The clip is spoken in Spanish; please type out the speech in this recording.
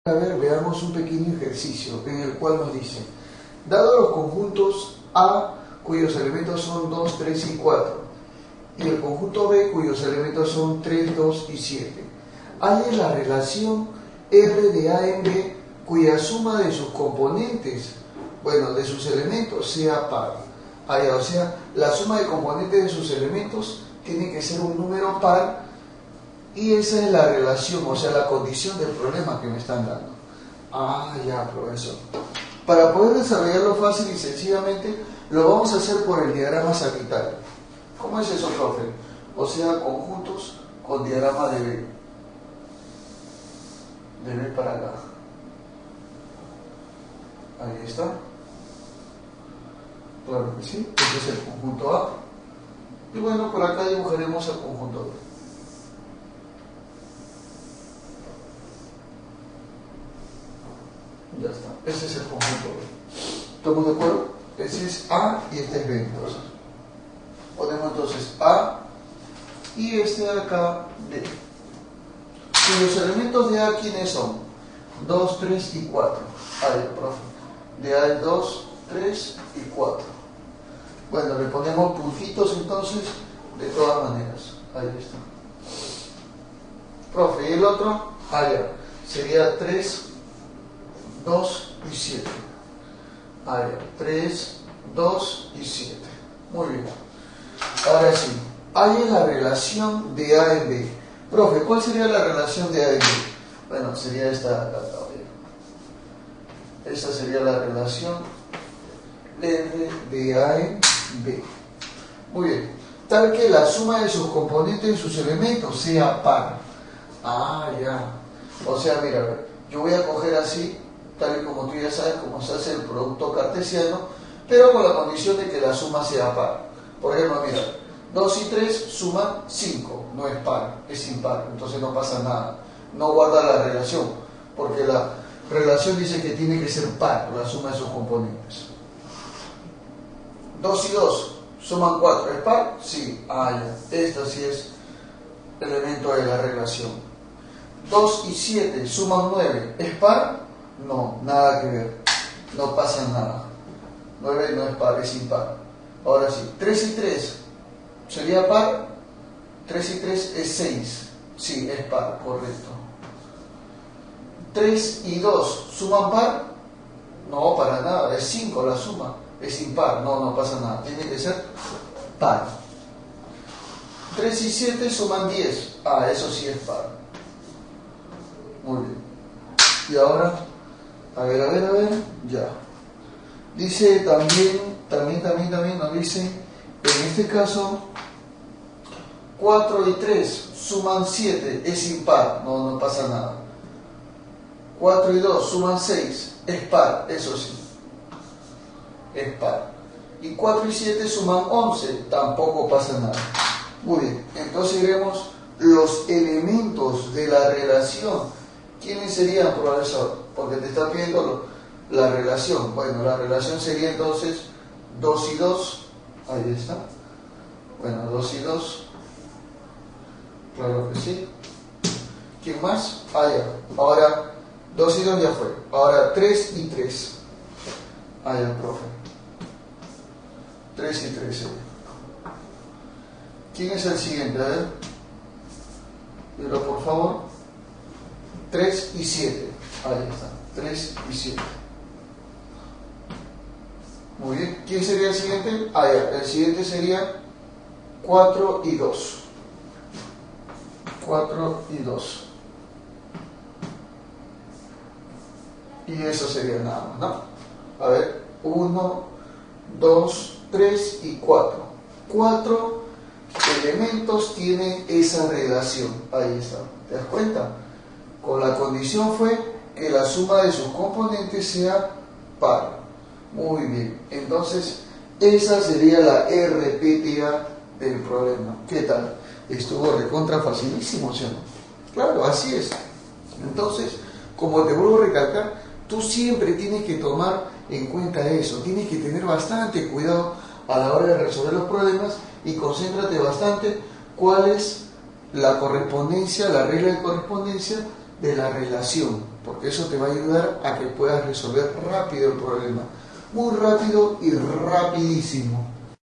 A ver, veamos un pequeño ejercicio en el cual nos dice, dado los conjuntos A cuyos elementos son 2, 3 y 4 y el conjunto B cuyos elementos son 3, 2 y 7, halle la relación R de A en B cuya suma de sus componentes, de sus elementos sea par. O sea, la suma de componentes de sus elementos tiene que ser un número par. Y esa es la relación, o sea, la condición del problema que me están dando. Ya, profesor. Para poder desarrollarlo fácil y sencillamente, lo vamos a hacer por el diagrama sagital. ¿Cómo es eso, profe? O sea, conjuntos con diagrama de B. De B para acá. Ahí está. Claro que sí. Este es el conjunto A. Y bueno, por acá dibujaremos el conjunto B. Ya está, ese es el conjunto B. ¿Estamos de acuerdo? Ese es A y este es B entonces. Ponemos entonces A y este de acá B. Y los elementos de A, ¿quiénes son? 2, 3 y 4. Ahí, profe. De A es 2, 3 y 4. Bueno, le ponemos puntitos entonces de todas maneras. Ahí está. Profe, ¿y el otro? Ya. Sería 3, 2 y 7. 3, 2 y 7. Muy bien. Ahora sí, hay la relación de A en B. Profe, ¿cuál sería la relación de A en B? Bueno, sería esta de acá. Esta sería la relación R de A en B. Muy bien. Tal que la suma de sus componentes y sus elementos sea par. Ya. O sea, mira, yo voy a coger así, tal y como tú ya sabes cómo se hace el producto cartesiano, pero con la condición de que la suma sea par. Por ejemplo, mira, 2 y 3 suman 5, no es par, es impar, entonces no pasa nada, no guarda la relación, porque la relación dice que tiene que ser par, la suma de sus componentes. 2 y 2 suman 4, ¿es par? Sí, ya, esta sí es elemento de la relación. 2 y 7 suman 9, ¿es par? No, nada que ver, no pasa nada. 9 no es par, es impar. Ahora sí, 3 y 3 sería par. 3 y 3 es 6. Sí, es par, correcto. 3 y 2 suman par. No, para nada, es 5 la suma. Es impar, no pasa nada, tiene que ser par. 3 y 7 suman 10. Eso sí es par. Muy bien. Y ahora, a ver, ya. Dice también nos dice, en este caso, 4 y 3 suman 7, es impar, no pasa nada. 4 y 2 suman 6, es par, eso sí, es par. Y 4 y 7 suman 11, tampoco pasa nada. Muy bien, entonces iremos los elementos de la relación. ¿Quiénes serían, profesor? Porque te está pidiendo la relación. Bueno, la relación sería entonces 2 y 2. Ahí está. Bueno, 2 y 2. Claro que sí. ¿Quién más? Ya. Ahora, 2 y 2 ya fue. Ahora, 3 y 3. Ya, profe. 3 y 3 sería. ¿Quién es el siguiente? A ver. Dilo, por favor. 3 y 7. Ahí está. 3 y 7. Muy bien. ¿Quién sería el siguiente? Ya. El siguiente sería 4 y 2. 4 y 2. Y eso sería nada más, ¿no? A ver. 1, 2, 3 y 4. 4 elementos tienen esa relación. Ahí está. ¿Te das cuenta? Con la condición fue que la suma de sus componentes sea par. Muy bien. Entonces, esa sería la RPTA del problema. ¿Qué tal? Estuvo recontra facilísimo, ¿sí o no? Claro, así es. Entonces, como te vuelvo a recalcar, tú siempre tienes que tomar en cuenta eso. Tienes que tener bastante cuidado a la hora de resolver los problemas y concéntrate bastante cuál es la correspondencia, la regla de correspondencia de la relación. porque eso te va a ayudar a que puedas resolver rápido el problema, muy rápido y rapidísimo.